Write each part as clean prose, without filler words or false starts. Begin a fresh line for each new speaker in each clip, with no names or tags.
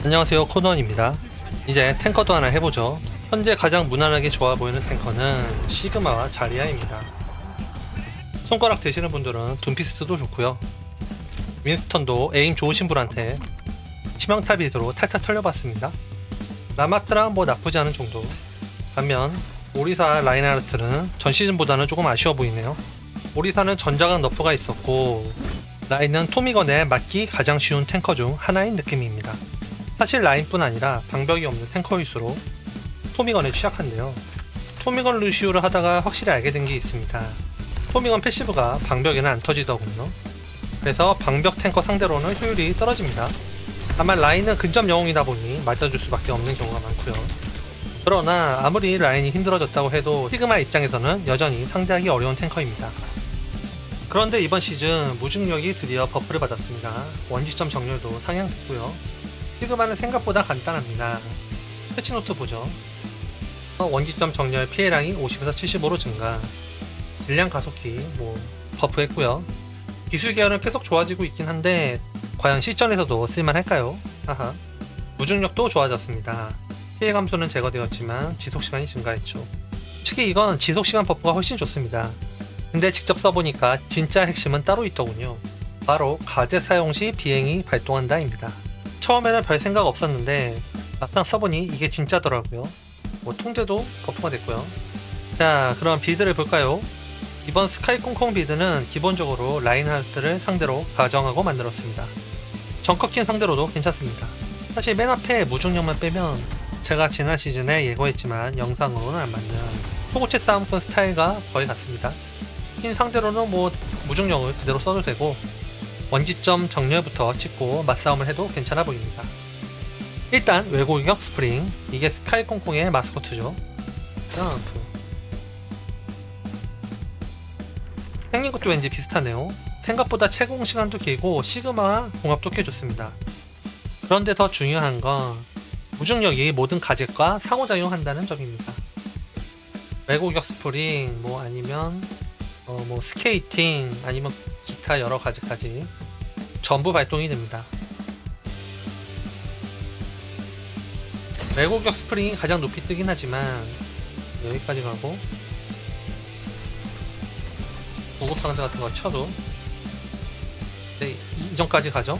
안녕하세요, 코너원입니다. 이제 탱커도 하나 해보죠. 현재 가장 무난하게 좋아 보이는 탱커는 시그마와 자리아입니다. 손가락 되시는 분들은 둠피스도 좋고요. 윈스턴도 에임 좋으신 분한테 치명타 빌드로 탈탈 털려봤습니다. 라마트랑 뭐 나쁘지 않은 정도. 반면 오리사 라인하르트는 전 시즌보다는 조금 아쉬워 보이네요. 오리사는 전자강 너프가 있었고 라인은 토미건에 맞기 가장 쉬운 탱커 중 하나인 느낌입니다. 사실 라인뿐 아니라 방벽이 없는 탱커일수록 토미건에 취약한데요. 토미건 루시우를 하다가 확실히 알게 된 게 있습니다. 토미건 패시브가 방벽에는 안 터지더군요. 그래서 방벽 탱커 상대로는 효율이 떨어집니다. 다만 라인은 근접 영웅이다 보니 맞아줄 수밖에 없는 경우가 많고요. 그러나 아무리 라인이 힘들어졌다고 해도 시그마 입장에서는 여전히 상대하기 어려운 탱커입니다. 그런데 이번 시즌 무중력이 드디어 버프를 받았습니다. 원지점 정렬도 상향됐고요. 시그마는 생각보다 간단합니다. 패치노트 보죠. 원지점 정렬 피해량이 50에서 75로 증가, 딜량 가속기 버프했고요. 기술 계열은 계속 좋아지고 있긴 한데 과연 시전에서도 쓸만할까요? 하하. 무중력도 좋아졌습니다. 피해 감소는 제거되었지만 지속시간이 증가했죠. 솔직히 이건 지속시간 버프가 훨씬 좋습니다. 근데 직접 써보니까 진짜 핵심은 따로 있더군요. 바로 가제 사용 시 비행이 발동한다입니다. 처음에는 별 생각 없었는데 막상 써보니 이게 진짜더라고요. 통제도 버프가 됐고요. 자, 그럼 빌드를 볼까요? 이번 스카이 콩콩 빌드는 기본적으로 라인하르트를 상대로 가정하고 만들었습니다. 정커킨 상대로도 괜찮습니다. 사실 맨 앞에 무중력만 빼면 제가 지난 시즌에 예고했지만 영상으로는 안 맞는 초고체 싸움꾼 스타일과 거의 같습니다. 흰 상대로는 무중력을 그대로 써도 되고 원지점 정렬부터 찍고 맞싸움을 해도 괜찮아 보입니다. 일단 외골격 스프링, 이게 스카이 콩콩의 마스코트죠. 점프. 생긴 것도 왠지 비슷하네요. 생각보다 채공 시간도 길고 시그마와 궁합도 꽤 좋습니다. 그런데 더 중요한 건 무중력이 모든 가젯과 상호작용한다는 점입니다. 외골격 스프링, 아니면 스케이팅, 아니면 기타 여러 가지까지 전부 발동이 됩니다. 외골격 스프링이 가장 높이 뜨긴 하지만 여기까지 가고 고급 상자 같은 거 쳐도 이전까지 가죠.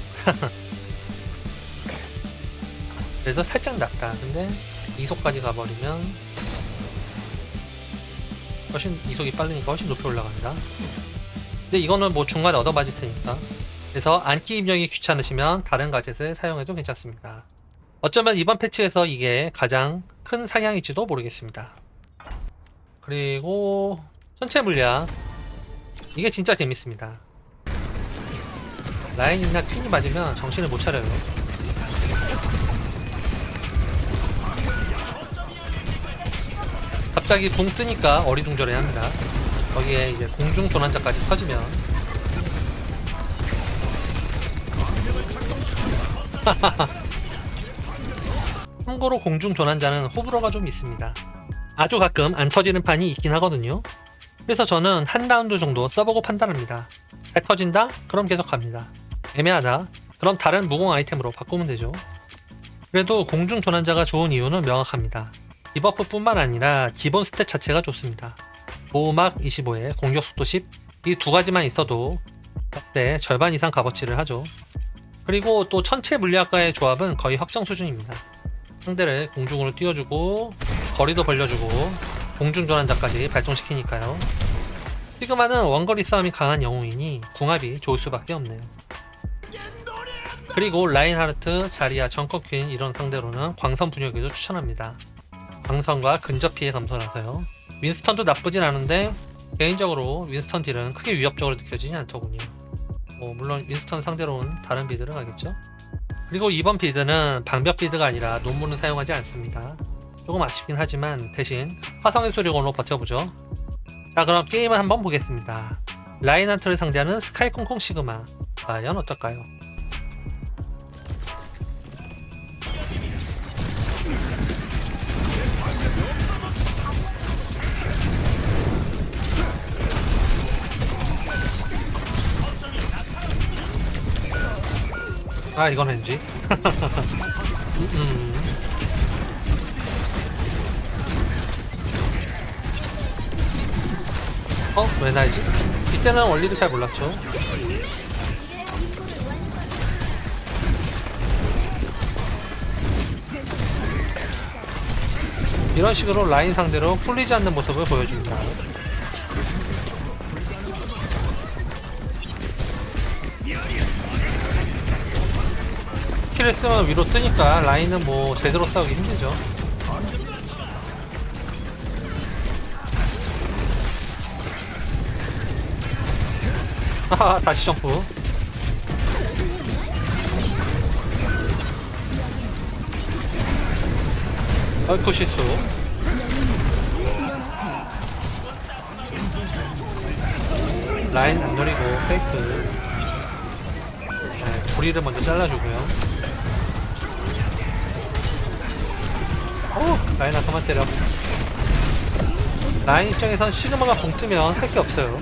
그래서 살짝 낮다. 근데 이속까지 가버리면 훨씬 이속이 빠르니까 훨씬 높이 올라갑니다. 근데 이거는 중간에 얻어맞을 테니까. 그래서 안기 입력이 귀찮으시면 다른 가젯을 사용해도 괜찮습니다. 어쩌면 이번 패치에서 이게 가장 큰 상향일지도 모르겠습니다. 그리고 전체 물량, 이게 진짜 재밌습니다. 라인이나 퀸이 맞으면 정신을 못 차려요. 갑자기 붕 뜨니까 어리둥절해 합니다. 거기에 이제 공중 조난자까지 터지면 참고로 공중 조난자는 호불호가 좀 있습니다. 아주 가끔 안 터지는 판이 있긴 하거든요. 그래서 저는 한 라운드 정도 써보고 판단합니다. 잘 터진다? 그럼 계속 갑니다. 애매하다? 그럼 다른 무공 아이템으로 바꾸면 되죠. 그래도 공중 조난자가 좋은 이유는 명확합니다. 디버프 뿐만 아니라 기본 스탯 자체가 좋습니다. 보호막 25에 공격속도 10, 이 두 가지만 있어도 때 절반 이상 값어치를 하죠. 그리고 또 천체 물리학과의 조합은 거의 확정 수준입니다. 상대를 공중으로 띄워주고 거리도 벌려주고 공중 조난자까지 발동시키니까요. 시그마는 원거리 싸움이 강한 영웅이니 궁합이 좋을 수밖에 없네요. 그리고 라인하르트, 자리아, 정커퀸 이런 상대로는 광선 분열기도 추천합니다. 광선과 근접 피해 감소라서요. 윈스턴도 나쁘진 않은데 개인적으로 윈스턴 딜은 크게 위협적으로 느껴지지 않더군요. 물론 윈스턴 상대로는 다른 빌드를 가겠죠. 그리고 이번 빌드는 방벽 빌드가 아니라 논문을 사용하지 않습니다. 조금 아쉽긴 하지만 대신 화성의 소리곤으로 버텨보죠. 자, 그럼 게임을 한번 보겠습니다. 라인하르트를 상대하는 스카이 콩콩 시그마, 과연 어떨까요? 아, 이건 왠지 왜 날지? 이때는 원리도 잘 몰랐죠. 이런 식으로 라인 상대로 풀리지 않는 모습을 보여줍니다. 스킬을 쓰면 위로 뜨니까 라인은 뭐 제대로 싸우기 힘들죠. 하하, 다시 점프. 아이쿠 실수. 라인 안 노리고 페이크. 네, 부리를 먼저 잘라주고요. 라인 아까만 때려. 라인 입장에선 시그마가 봉 뜨면 할 게 없어요.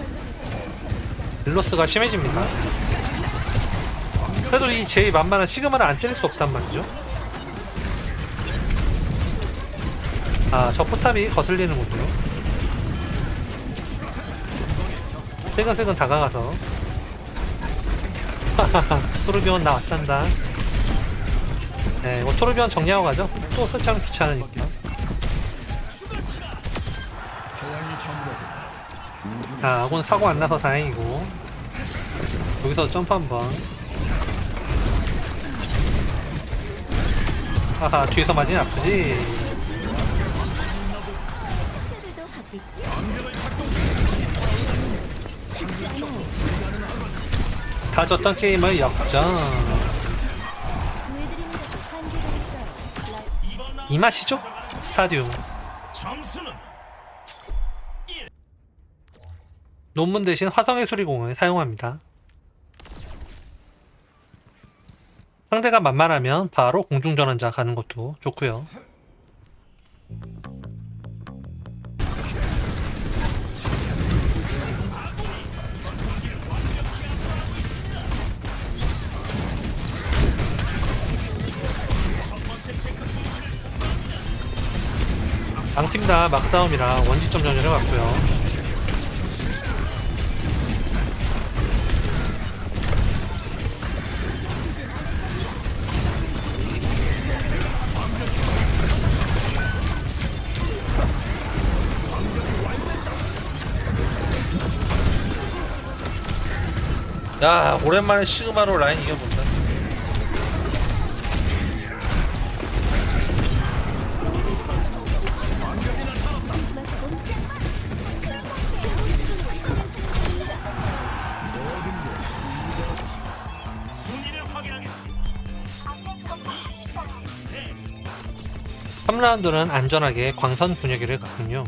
딜로스가 심해집니다. 그래도 이 제일 만만한 시그마를 안 때릴 수 없단 말이죠. 저 포탑이 거슬리는군요. 슬근슬근 다가가서 토르비온 나 왔단다. 네, 뭐 토르비온 정리하고 가죠. 또 설치하면 귀찮으니까. 아군 사고 안 나서 다행이고. 여기서 점프 한번. 하하, 뒤에서 맞으면 아프지. 다 졌던 게임을 역전. 이 맛이죠? 스타디움. 논문 대신 화성의 수리공을 사용합니다. 상대가 만만하면 바로 공중전환자 가는 것도 좋고요. 양팀 다 막싸움이라 원지점 전열을 갔고요. 야, 오랜만에 시그마로 라인 이겨본다. 삼 라운드는 안전하게 광선 분열기를 갔군요.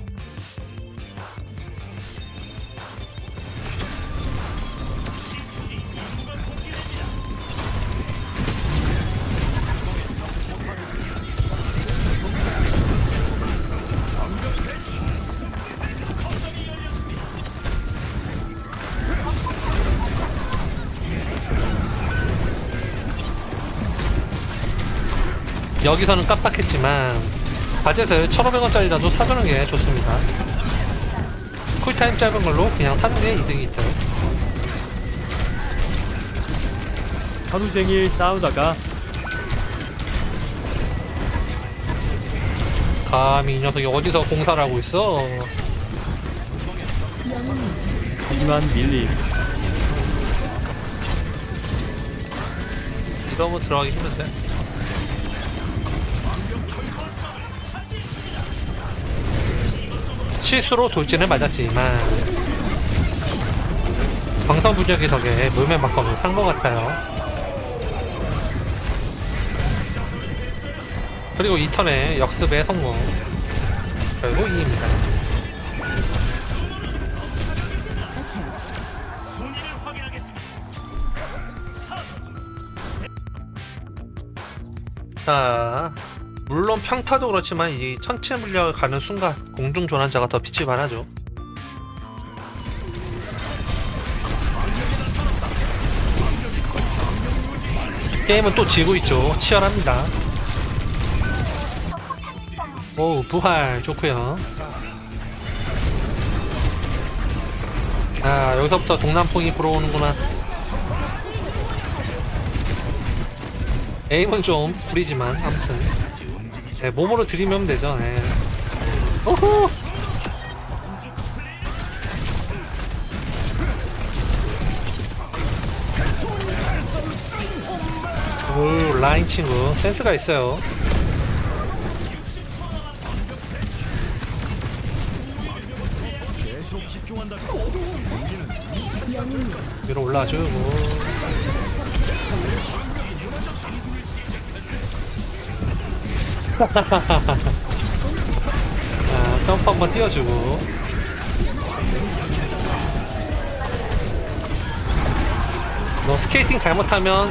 여기서는 깜빡했지만 바젯을 1,500원짜리라도 사주는 게 좋습니다. 쿨타임 짧은 걸로 그냥 사는 게 이득이 있죠.
하루 종일 싸우다가
감히 이 녀석이 어디서 공사를 하고 있어.
하지만 밀림
이러면 들어가기 힘든데. 실수로 돌진을 맞았지만 광선 부적의 덕에 물맨 막검을 산 것 같아요. 그리고 이 턴에 역습에 성공. 결국 2입니다. 자, 물론 평타도 그렇지만 이 천체 물량을 가는 순간 공중 전환자가 더 빛이 발하죠. 게임은 또 지고 있죠. 치열합니다. 오, 부활 좋고요. 아, 여기서부터 동남풍이 불어오는구나. 에임은 좀 구리지만 아무튼 네, 몸으로 들이면 되죠. 네. 오호! 오, 라인 친구 센스가 있어요. 위로 올라주고. 자, 점프 한번 띄워주고. 너 스케이팅 잘못하면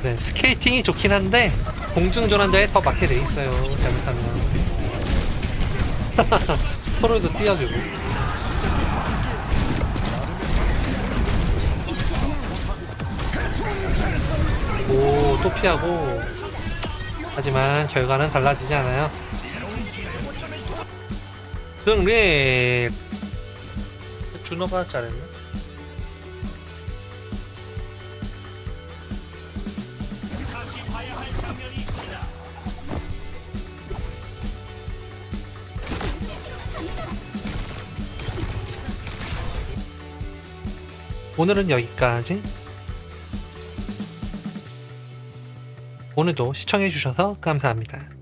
네, 스케이팅이 좋긴 한데 공중전환자에 더 맞게 돼 있어요. 잘못하면 서로도 띄워주고. 오, 또 피하고. 하지만 결과는 달라지지 않아요. 승리. 준호가 잘했네. 오늘은 여기까지. 오늘도 시청해주셔서 감사합니다.